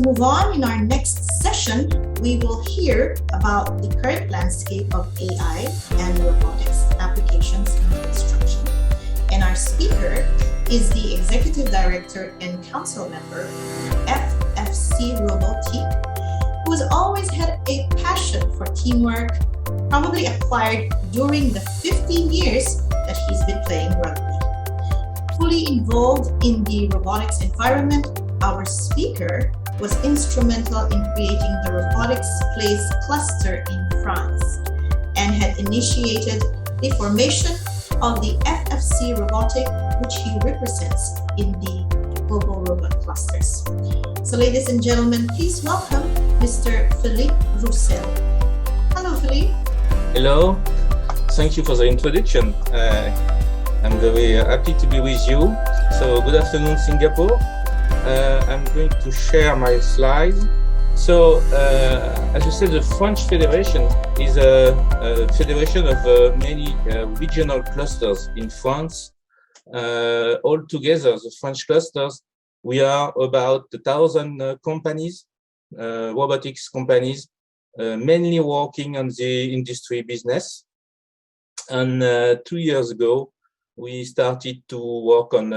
move on, in our next session, we will hear about the current landscape of AI and robotics applications in construction. And our speaker is the Executive Director and Council Member of FFC Robotic, who has always had a passion for teamwork, probably acquired during the 15 years that he's been playing rugby. Fully involved in the robotics environment, our speaker was instrumental in creating the Robotics Place cluster in France and had initiated the formation of the FFC Robotic, which he represents in the global robot clusters. So ladies and gentlemen, please welcome Mr. Philippe Roussel. Hello, Philippe. Hello, thank you for the introduction. I'm very happy to be with you. So good afternoon, Singapore. I'm going to share my slides. So, as you said, the French Federation is a federation of many regional clusters in France. All together, the French clusters, we are about 1,000 companies, robotics companies, mainly working on the industry business. And 2 years ago, we started to work on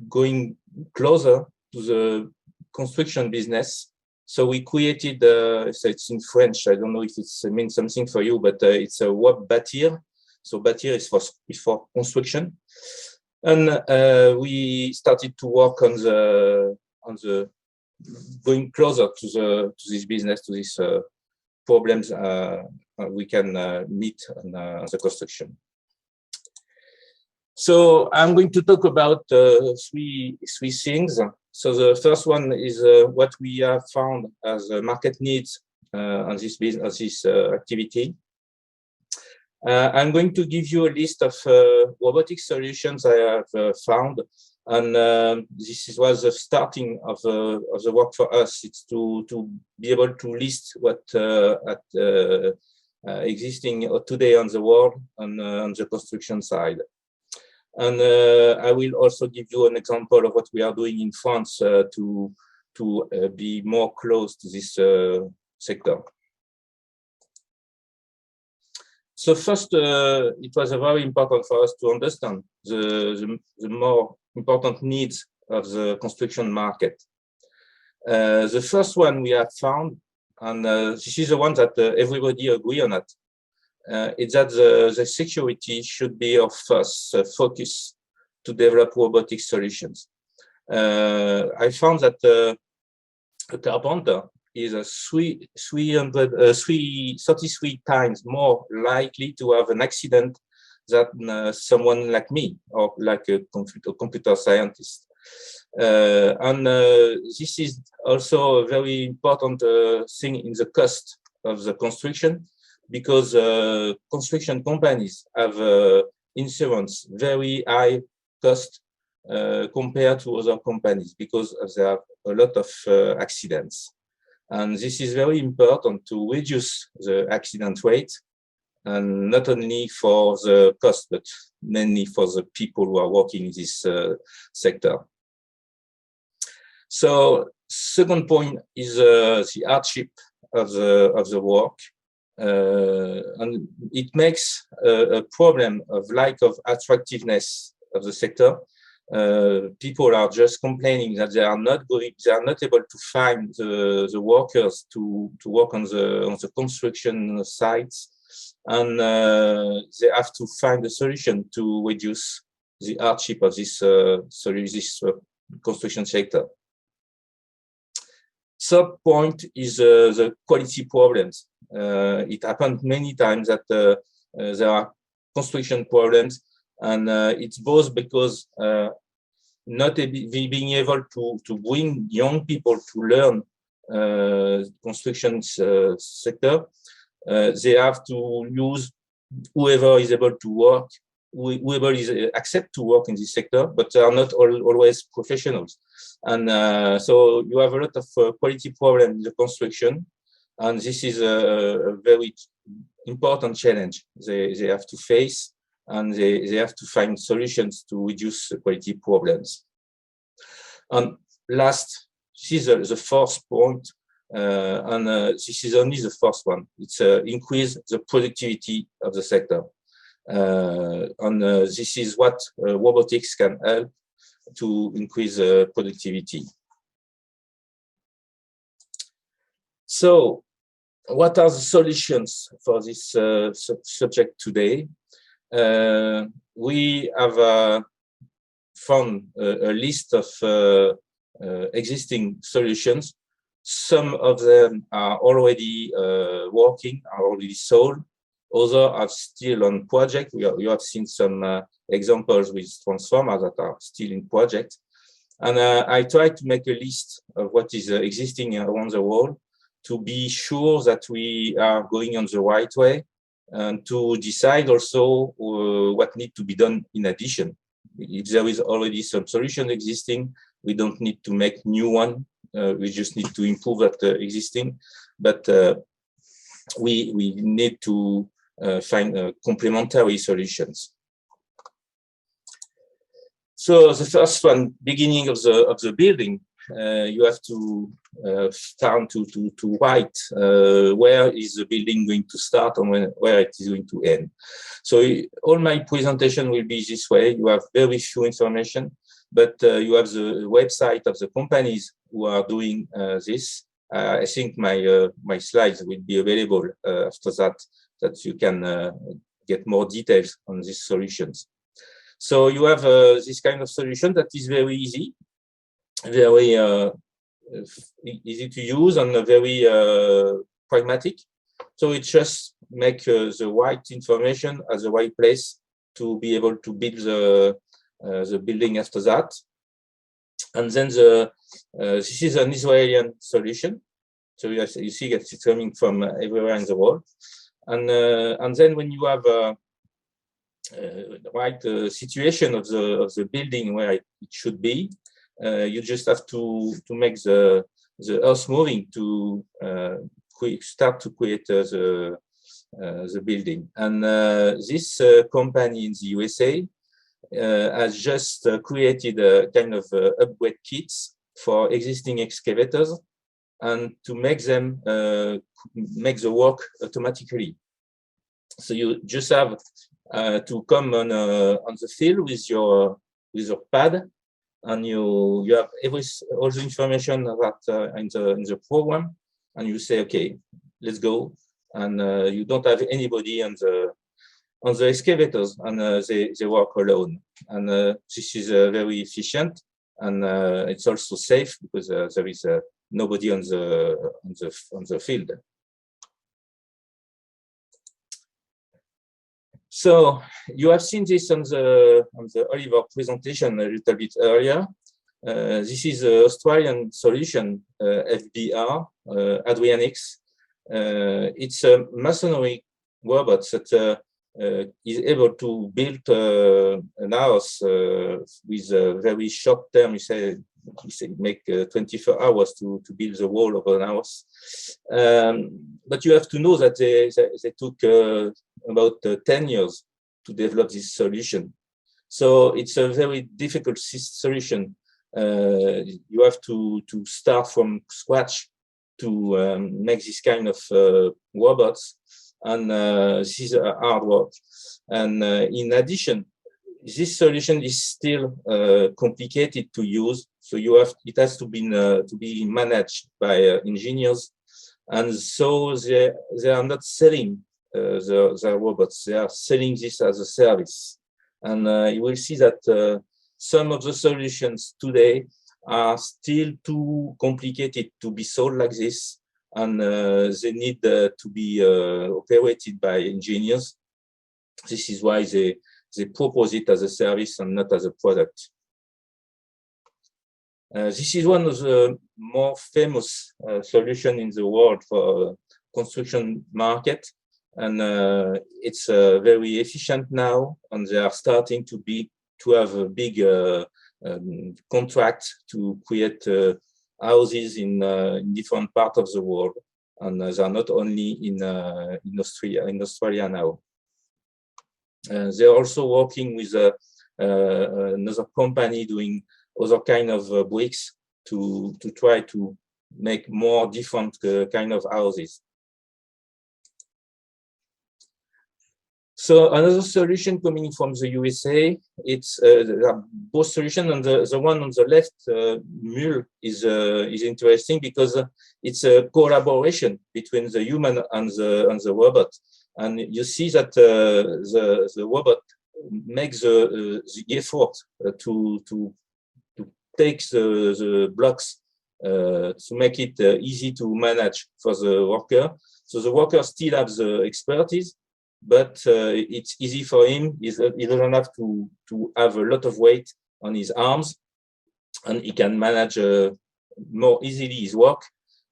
going closer to the construction business. So we created, so it's in French, I don't know if it means something for you, but it's a web bâtir. So bâtir is for construction. And we started to work on the going closer to this business, to these problems we can meet on the construction. So I'm going to talk about three things. So the first one is what we have found as market needs on this business, this activity. I'm going to give you a list of robotic solutions I have found, and this was the starting of the work for us. It's to be able to list what existing today on the world on the construction side. And I will also give you an example of what we are doing in France to be more close to this sector. So first, it was very important for us to understand the more important needs of the construction market. The first one we have found, and this is the one that everybody agree on it, is that the security should be our first focus to develop robotic solutions. I found that a carpenter is 33 times more likely to have an accident than someone like me or like a computer scientist. And this is also a very important thing in the cost of the construction, because construction companies have insurance very high cost compared to other companies, because they have a lot of accidents. And this is very important to reduce the accident rate, and not only for the cost, but mainly for the people who are working in this sector. So second point is the hardship of the work. And it makes a problem of lack of attractiveness of the sector. People are just complaining that they are not able to find the workers to work on the construction sites, and they have to find a solution to reduce the hardship of this construction sector. Third point is the quality problems. It happened many times that there are construction problems, and it's both because not being able to bring young people to learn construction sector. They have to use whoever is able to work, whoever is accept to work in this sector, but they are not always professionals. And so you have a lot of quality problem in the construction, and this is a very important challenge they have to face, and they have to find solutions to reduce quality problems. And last, this is the fourth point, and this is only the first one. It's increase the productivity of the sector. And this is what robotics can help to increase productivity. So, what are the solutions for this subject today? We have found a list of existing solutions. Some of them are already working, are already sold. Others are still on project. You have seen some examples with transformers that are still in project. And I try to make a list of what is existing around the world to be sure that we are going on the right way, and to decide also what needs to be done in addition. If there is already some solution existing, we don't need to make new one. We just need to improve that existing, but we need to find complementary solutions. So the first one, beginning of the building, you have to start to write where is the building going to start and where it is going to end. So all my presentation will be this way. You have very few information, but you have the website of the companies who are doing this. I think my slides will be available after that you can get more details on these solutions. So you have this kind of solution that is very easy, very easy to use, and very pragmatic. So it just make the right information at the right place to be able to build the building after that. And then this is an Israeli solution. So you see that it's coming from everywhere in the world. And then when you have the right situation of the building where it should be, you just have to make the earth moving to start to create the building. And this company in the USA has just created a kind of upgrade kits for existing excavators, and to make them make the work automatically. So you just have to come on the field with your pad, and you have all the information about in the program, and you say, okay, let's go, and you don't have anybody on the excavators, and they work alone, and this is very efficient, and it's also safe because there is nobody on the field. So you have seen this on the Oliver presentation a little bit earlier. This is an Australian solution, FBR Adrianix. It's a masonry robot that is able to build an house with a very short term. You say make 24 hours to build the wall of an house. But you have to know that they took about 10 years to develop this solution. So it's a very difficult solution. You have to start from scratch to make this kind of robots, and this is hard work. And in addition, this solution is still complicated to use. So it has to be managed by engineers, and so they are not selling the robots. They are selling this as a service, and you will see that some of the solutions today are still too complicated to be sold like this, and they need to be operated by engineers. This is why they propose it as a service and not as a product. This is one of the more famous solutions in the world for construction market, and it's very efficient now, and they are starting to have a big contract to create houses in different parts of the world, and they are not only in Australia now. They're also working with another company doing other kind of bricks, to try to make more different kind of houses. So another solution coming from the USA, it's both solutions, and the one on the left, mule, is interesting because it's a collaboration between the human and the robot, and you see that the robot makes the effort to take the blocks to make it easy to manage for the worker. So the worker still has the expertise, but it's easy for him. He doesn't have to have a lot of weight on his arms, and he can manage more easily his work.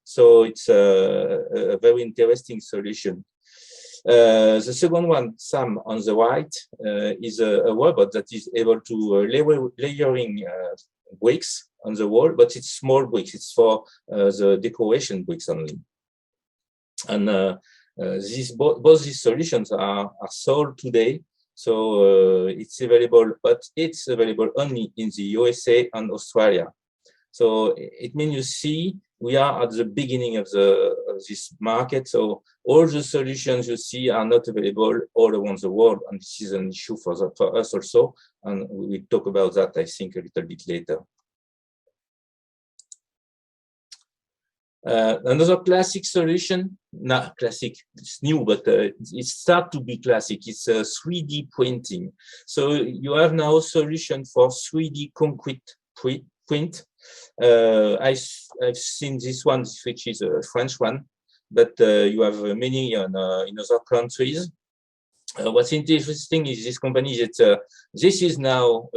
So it's a very interesting solution. The second one, Sam, on the right, is a robot that is able to layering bricks on the wall, but it's small bricks. It's for the decoration bricks only. And both these solutions are sold today, so it's available, but it's available only in the USA and Australia. So it means, you see, we are at the beginning of this market. So all the solutions you see are not available all around the world, and this is an issue for us also. And we'll talk about that, I think, a little bit later. Another classic solution, not classic, it's new, but it starts to be classic. It's 3D printing. So you have now a solution for 3D concrete print. I've seen this one, which is a French one, but you have many in other countries. What's interesting is this company that this is now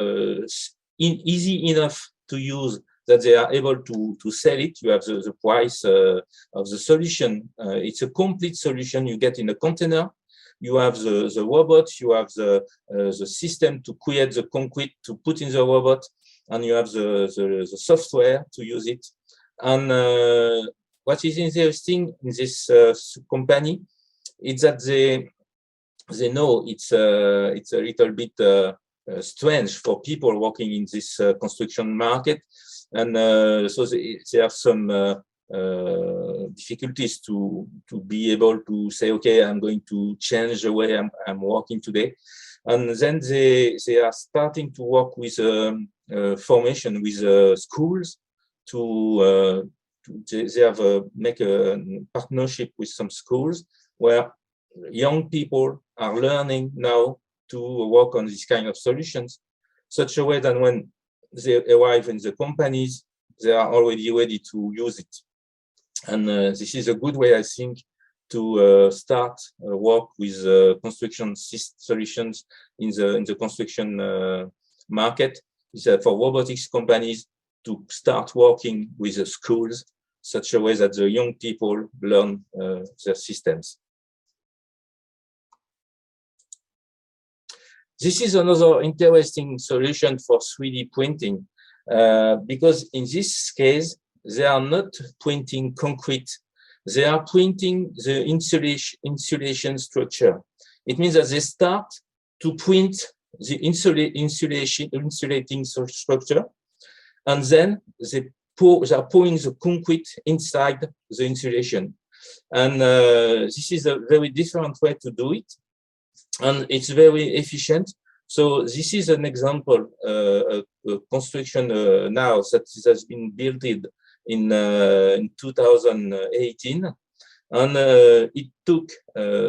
easy enough to use that they are able to sell it. You have the price of the solution. It's a complete solution you get in a container. You have the robot, you have the system to create the concrete to put in the robot, and you have the software to use it. And what is interesting in this company is that they know it's a little bit strange for people working in this construction market. And so they have some difficulties to be able to say, okay, I'm going to change the way I'm working today. And then they are starting to work with formation with schools they have make a partnership with some schools where young people are learning now to work on this kind of solutions, such a way that when they arrive in the companies, they are already ready to use it. And this is a good way, I think, to start work with construction solutions in the construction market. Is for robotics companies to start working with the schools, such a way that the young people learn their systems. This is another interesting solution for 3D printing, because in this case, they are not printing concrete, they are printing the insulation structure. It means that they start to print the insulating structure, and then they are pouring the concrete inside the insulation. And this is a very different way to do it, and it's very efficient. So this is an example, a construction now that has been built in 2018, and it took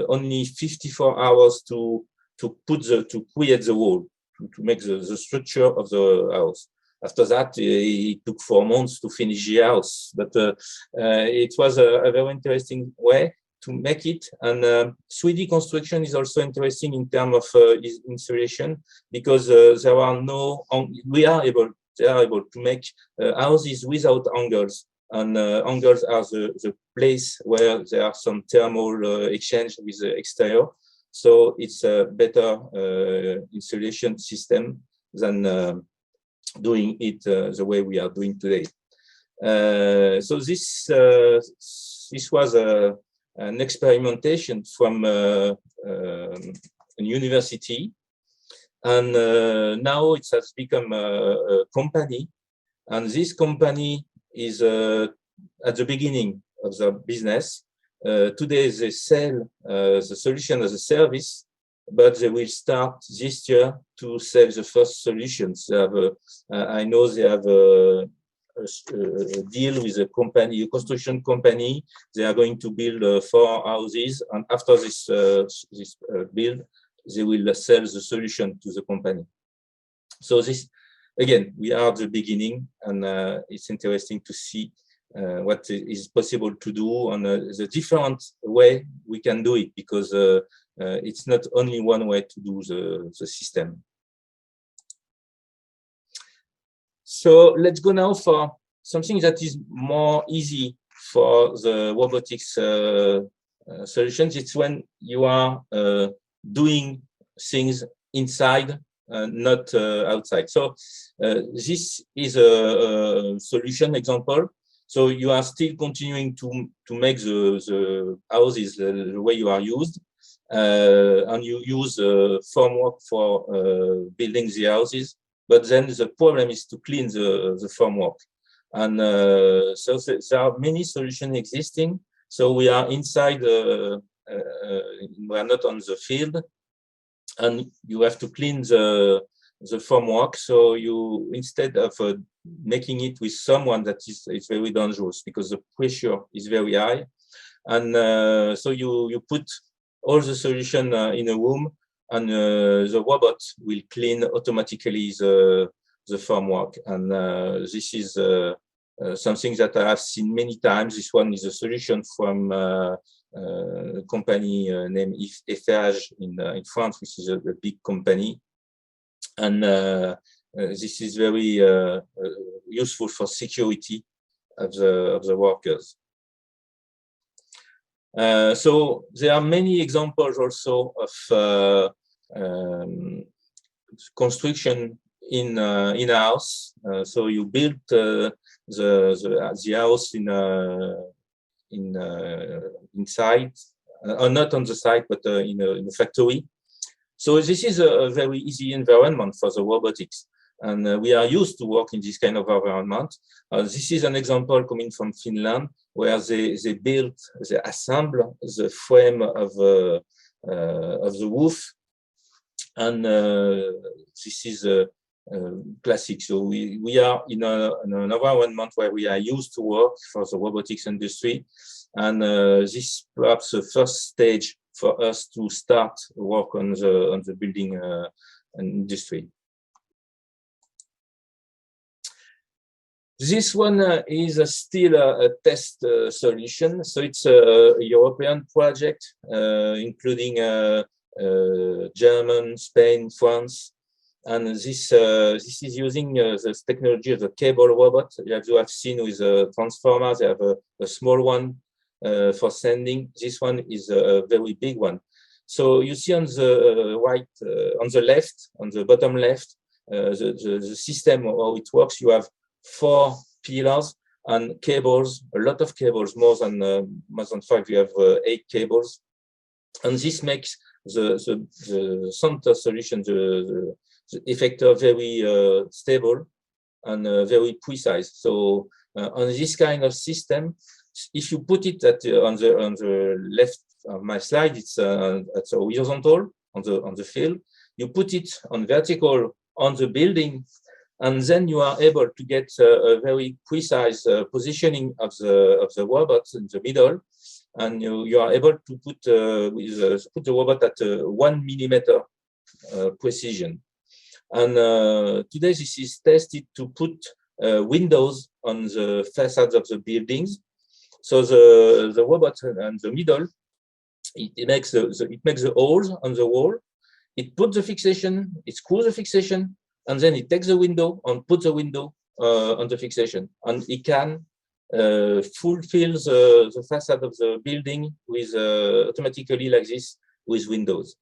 only 54 hours to create the wall, to make the structure of the house. After that, it took 4 months to finish the house, but it was a very interesting way to make it. And 3D construction is also interesting in terms of insulation, because they are able to make houses without angles, and angles are the place where there are some thermal exchange with the exterior. So it's a better insulation system than doing it the way we are doing today. So this was an experimentation from a university, and now it has become a company, and this company is at the beginning of the business. Today they sell the solution as a service, but they will start this year to sell the first solutions. They have I know they have a deal with a company, a construction company. They are going to build 4 houses, and after this build, they will sell the solution to the company. So this, again, we are at the beginning, and it's interesting to see what is possible to do on the different way we can do it, because it's not only one way to do the system. So let's go now for something that is more easy for the robotics solutions. It's when you are doing things inside, not outside. So this is a solution example. So you are still continuing to make the houses the way you are used, and you use formwork for building the houses. But then the problem is to clean the formwork. And so there are many solutions existing. So we are inside, we are not on the field, and you have to clean the formwork. So you, instead of making it with someone, that is very dangerous because the pressure is very high. And so you put all the solution in a room, and the robot will clean automatically the formwork. And this is something that I have seen many times. This one is a solution from a company named Eiffage in France, which is a big company. And this is very useful for security of the workers. So there are many examples also of construction in a house. So you build the house inside, or not on the site, but in a factory. So this is a very easy environment for the robotics, and we are used to work in this kind of environment. This is an example coming from Finland, where they assemble the frame of the roof, and this is classic. So we are in an environment where we are used to work for the robotics industry, and this perhaps the first stage for us to start work on the building industry. This one is still a test solution. So it's a European project, including German, Spain, France. And this is using this technology of the cable robot. As you have seen with the transformers, they have a small one for sending. This one is a very big one. So you see on the right, on the left, on the bottom left, the system, how it works. You have 4 pillars and cables, a lot of cables, more than 5. You have 8 cables, and this makes the center solution, the effector, very stable and very precise. So on this kind of system, if you put it on the left of my slide, it's horizontal on the field. You put it on vertical on the building, and then you are able to get a very precise positioning of the robot in the middle, and you are able to put the robot at 1 millimeter precision. And today this is tested to put windows on the facades of the buildings. So the robot in the middle, it makes the holes on the wall. It puts the fixation, it screws the fixation, and then it takes the window and puts the window on the fixation, and it can fulfill the facade of the building with automatically like this with windows.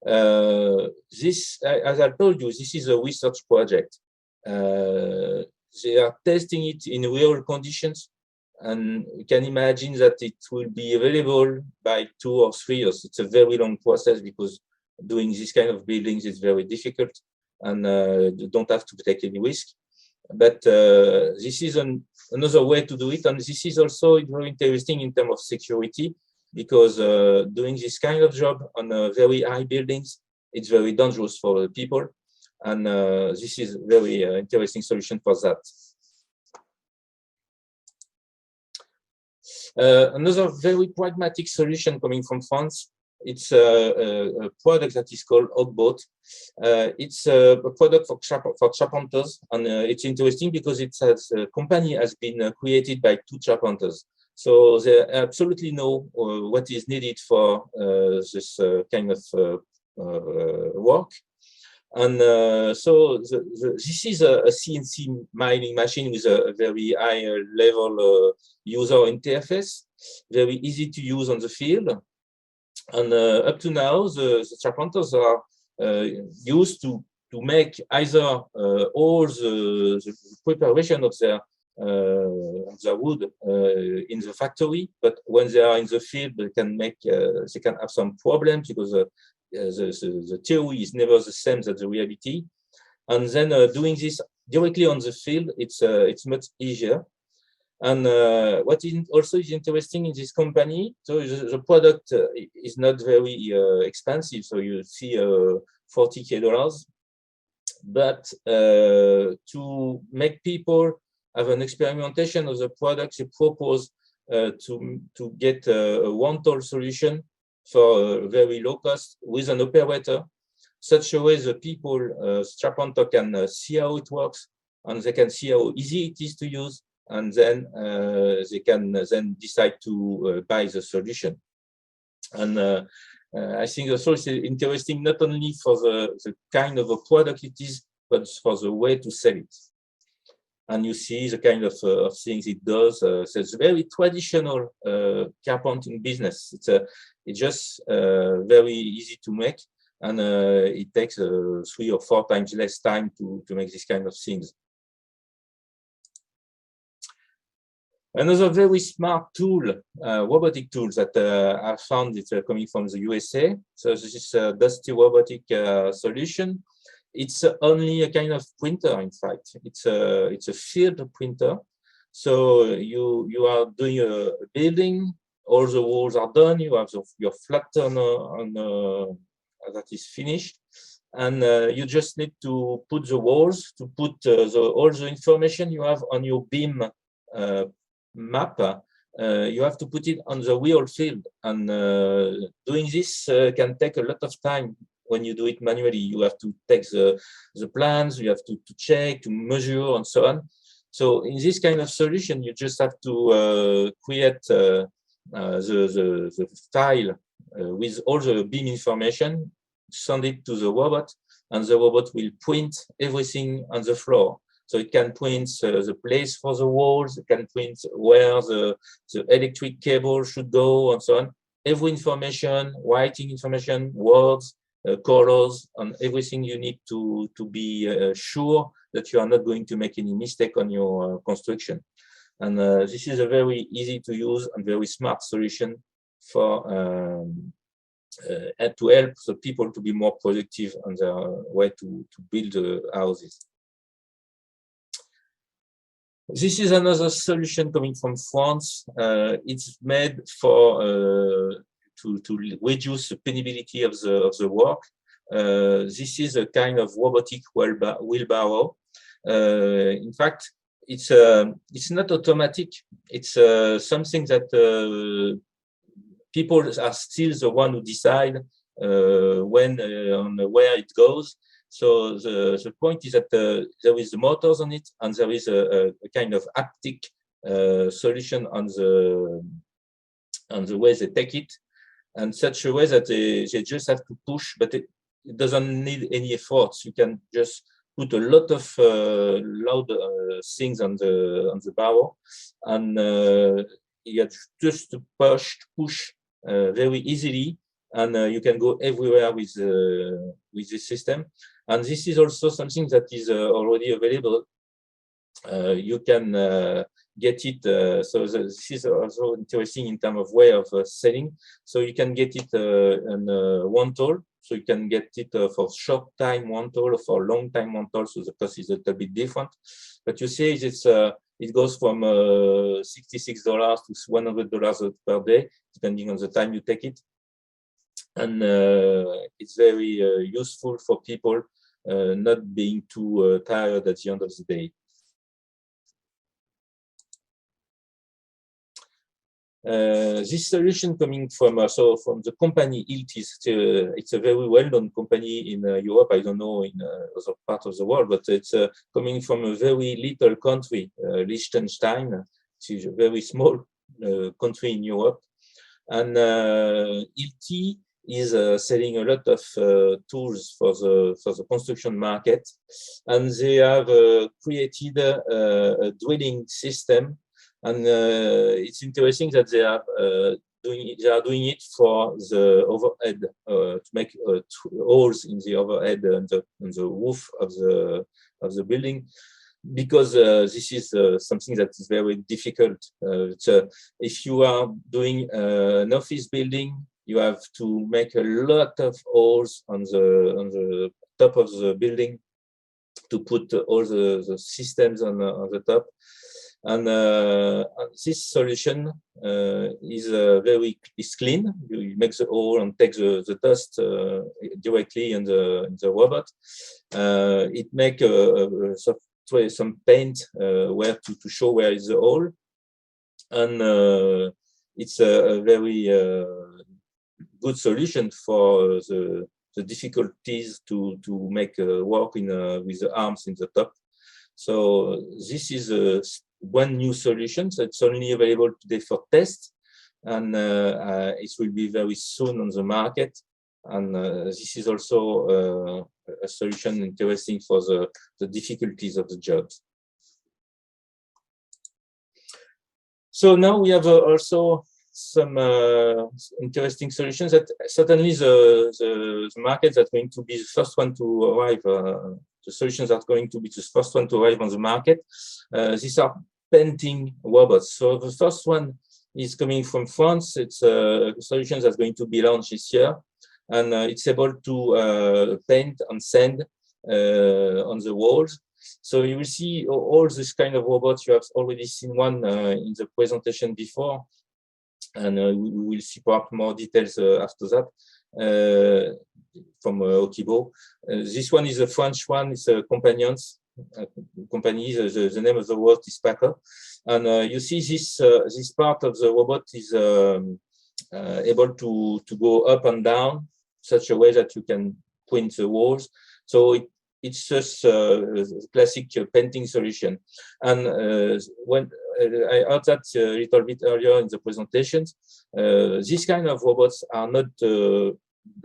This, as I told you, this is a research project. They are testing it in real conditions, and you can imagine that it will be available by 2 or 3 years. It's a very long process because doing this kind of buildings is very difficult, and you don't have to take any risk. But this is another way to do it, and this is also very interesting in terms of security, because doing this kind of job on very high buildings, it's very dangerous for the people, and this is a very interesting solution for that. Another very pragmatic solution coming from France, it's a product that is called Oddboat. It's a product for charpenters, and it's interesting because a company has been created by two charpenters. So they absolutely know what is needed for this kind of work. And so this is a CNC milling machine with a very high level user interface, very easy to use on the field. And up to now, the charpenters are used to make either all the preparation of their wood in the factory, but when they are in the field, they can have some problems because the theory is never the same as the reality. And then doing this directly on the field, it's much easier. And what also is interesting in this company, so the product is not very expensive, so you see $40K, but to make people have an experimentation of the product, they propose to get a one-tool solution for very low cost with an operator, such a way the people, charpenter can see how it works, and they can see how easy it is to use, and then they can then decide to buy the solution. And I think also it's interesting not only for the kind of a product it is, but for the way to sell it. And you see the kind of things it does. So it's a very traditional carpenting business. It's just very easy to make, and it takes 3 or 4 times less time to make this kind of things. Another very smart tool, robotic tools that I found it's coming from the USA. So this is a Dusty robotic solution. It's only a kind of printer, in fact. It's a field printer. So you are doing a building, all the walls are done, you have your flat that is finished, and you just need to put the walls, to put all the information you have on your beam map. You have to put it on the real field, and doing this can take a lot of time. When you do it manually, you have to take the plans, you have to check, to measure, and so on. So in this kind of solution, you just have to create the file with all the beam information, send it to the robot, and the robot will print everything on the floor. So it can print the place for the walls, it can print where the electric cable should go, and so on. Every information, writing information, words, colors, and everything you need to be sure that you are not going to make any mistake on your construction. And this is a very easy to use and very smart solution for to help the people to be more productive on their way to build houses. This is another solution coming from France. It's made for to reduce the penability of the work. This is a kind of robotic wheelbarrow. In fact, it's not automatic. It's something that people are still the one who decide when on where it goes. So the point is that there is the motors on it, and there is a kind of haptic solution on the way they take it, and such a way that they just have to push, but it doesn't need any efforts. You can just put a lot of loud things on the barrow, and you have just to push very easily, and you can go everywhere with this system. And this is also something that is already available. You can get it. This is also interesting in terms of way of selling. So you can get it in one toll. So you can get it for short time one toll or for long time one toll. So the cost is a little bit different. But you see, it goes from $66 to $100 per day, depending on the time you take it. And it's very useful for people not being too tired at the end of the day. This solution coming from from the company Iltis. It's a very well-known company in Europe. I don't know in other parts of the world, but it's coming from a very little country, Liechtenstein. It's a very small country in Europe, and Iltis is selling a lot of tools for the construction market, and they have created a drilling system. And it's interesting that they are doing it for the overhead to make holes in the overhead and the roof of the building, because this is something that is very difficult. If you are doing an office building, you have to make a lot of holes on the top of the building to put all the systems on the top. And this solution is clean. You make the hole and take the dust directly in the robot. It makes some paint where to show where is the hole, and it's a very good solution for the difficulties to make work with the arms in the top. So this is one new solution. So it's only available today for test, and it will be very soon on the market. And this is also a solution interesting for the difficulties of the job. So now we have also some interesting solutions that certainly the market that's going to be the first one to arrive. The solutions are going to be the first one to arrive on the market. These are painting robots. So the first one is coming from France. It's a solution that's going to be launched this year, and it's able to paint and sand on the walls. So you will see all this kind of robots. You have already seen one in the presentation before, and we will see perhaps more details after that from Oddboat. This one is a French one. It's a companions. Company. The name of the robot is Packer, and you see this part of the robot is able to go up and down such a way that you can print the walls. So it's just a classic painting solution. And when I heard that a little bit earlier in the presentations, these kind of robots are not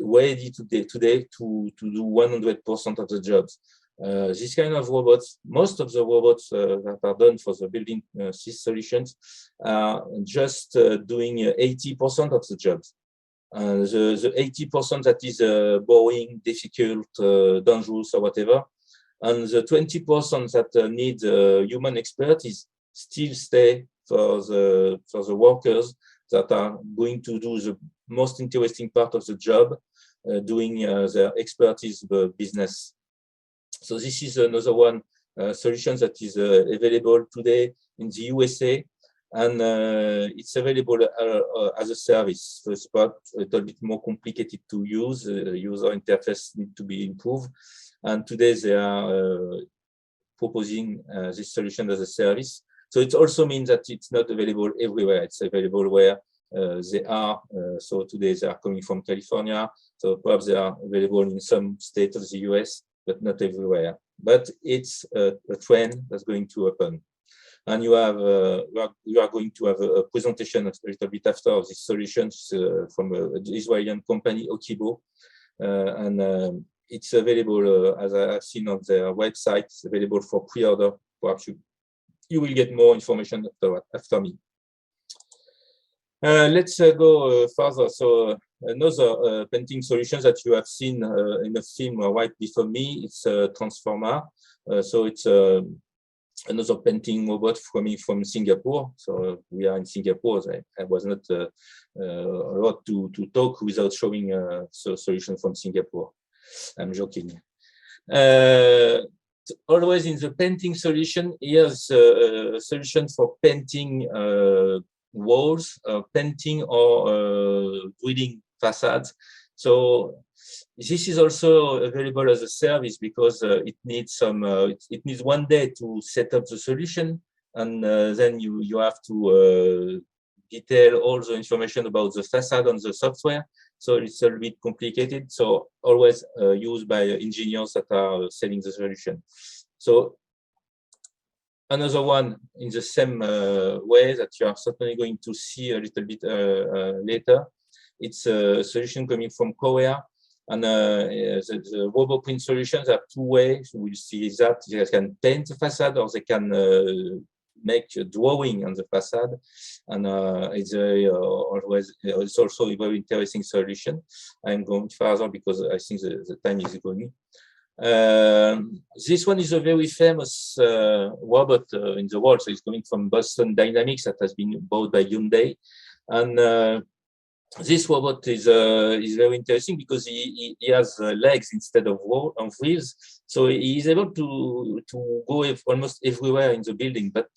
ready today to do 100% of the jobs. This kind of robots, most of the robots that are done for the building solutions are just doing 80% of the jobs. The 80% that is boring, difficult, dangerous, or whatever, and the 20% that need human expertise still stay for the workers that are going to do the most interesting part of the job, doing their expertise business. So this is another one solution that is available today in the USA, and it's available as a service. So it's a little bit more complicated to use. User interface need to be improved, and today they are proposing this solution as a service. So it also means that it's not available everywhere. It's available where they are. So today they are coming from California. So perhaps they are available in some states of the US, but not everywhere. But it's a trend that's going to happen. And you are going to have a presentation a little bit after of these solutions from an Israeli company, Oddboat, and it's available as I have seen on their website. It's available for pre-order. Perhaps you will get more information after me. Let's go further. So another painting solution that you have seen in a film right before me, it's a transformer. So it's another painting robot coming from Singapore. So we are in Singapore. I was not allowed to talk without showing a solution from Singapore. I'm joking. Always in the painting solution, here's a solution for painting walls, painting or drilling facades. So this is also available as a service because it needs some. It needs 1 day to set up the solution, and then you have to detail all the information about the facade on the software. So it's a little bit complicated. So always used by engineers that are selling the solution. So another one in the same way that you are certainly going to see a little bit later. It's a solution coming from Korea. And the RoboPrint solutions have 2 ways. We'll see that they can paint the facade or they can make a drawing on the facade. And it's also a very interesting solution. I'm going further because I think the time is going. This one is a very famous robot in the world. So it's coming from Boston Dynamics that has been bought by Hyundai. And this robot is very interesting because he has legs instead of wheels, so he is able to go almost everywhere in the building. But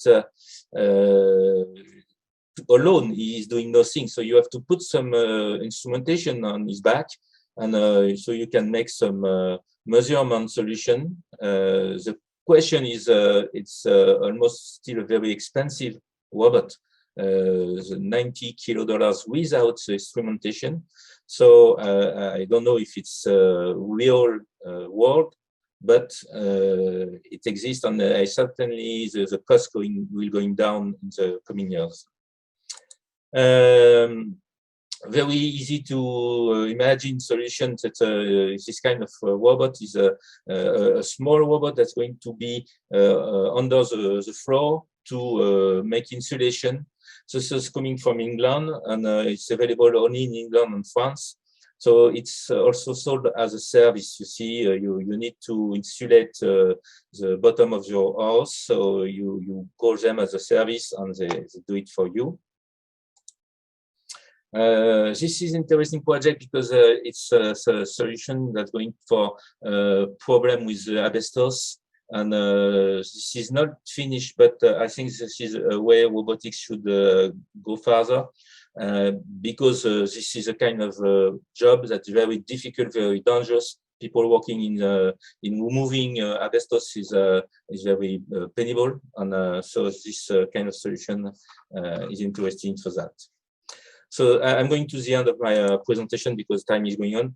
alone, he is doing nothing. So you have to put some instrumentation on his back, and so you can make some measurement solution. The question is, it's almost still a very expensive robot. $90 kilos without instrumentation. So I don't know if it's real world, but it exists, and I certainly the cost will going down in the coming years. Very easy to imagine solutions that this kind of robot is a small robot that's going to be under the floor to make insulation. So this is coming from England, and it's available only in England and France. So it's also sold as a service. You see, you need to insulate the bottom of your house. So you call them as a service, and they do it for you. This is an interesting project because it's a solution that's going for problem with asbestos. And this is not finished, but I think this is a way robotics should go further, because this is a kind of job that's very difficult, very dangerous. People working in removing asbestos is very painful, and so this kind of solution is interesting for that. So I'm going to the end of my presentation because time is going on.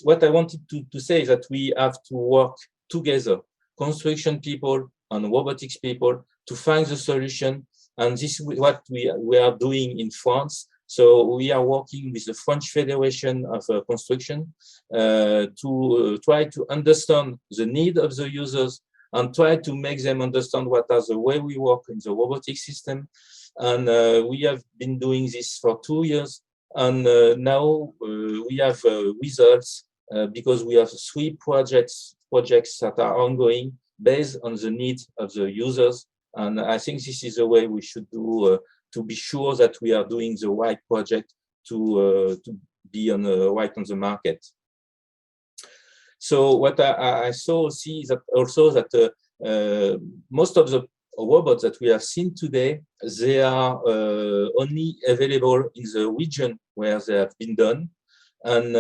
What I wanted to say is that we have to work together, construction people and robotics people, to find the solution. And this is what we are doing in France. So we are working with the French Federation of Construction to try to understand the need of the users and try to make them understand what are the way we work in the robotic system. And we have been doing this for 2 years. And now we have results because we have 3 projects that are ongoing based on the needs of the users. And I think this is the way we should do to be sure that we are doing the right project to be right on the market. So what I see is that also that most of the robots that we have seen today, they are only available in the region where they have been done. And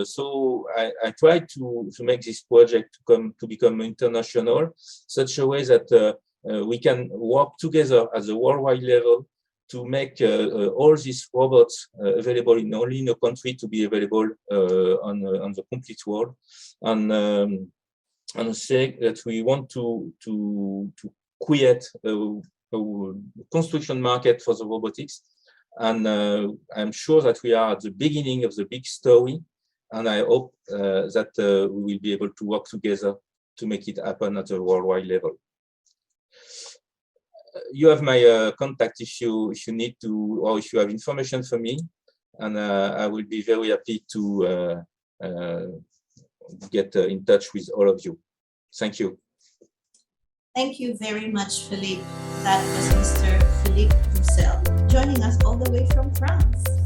so I try to make this project to become international, such a way that we can work together at the worldwide level to make all these robots available only in a country to be available on the complete world. And say that we want to create a construction market for the robotics. And I'm sure that we are at the beginning of the big story, and I hope that we will be able to work together to make it happen at a worldwide level. You have my contact if you need to, or if you have information for me, and I will be very happy to get in touch with all of you. Thank you. Thank you very much, Philippe. That was Mr. Philippe Roussel, joining us all the way from France.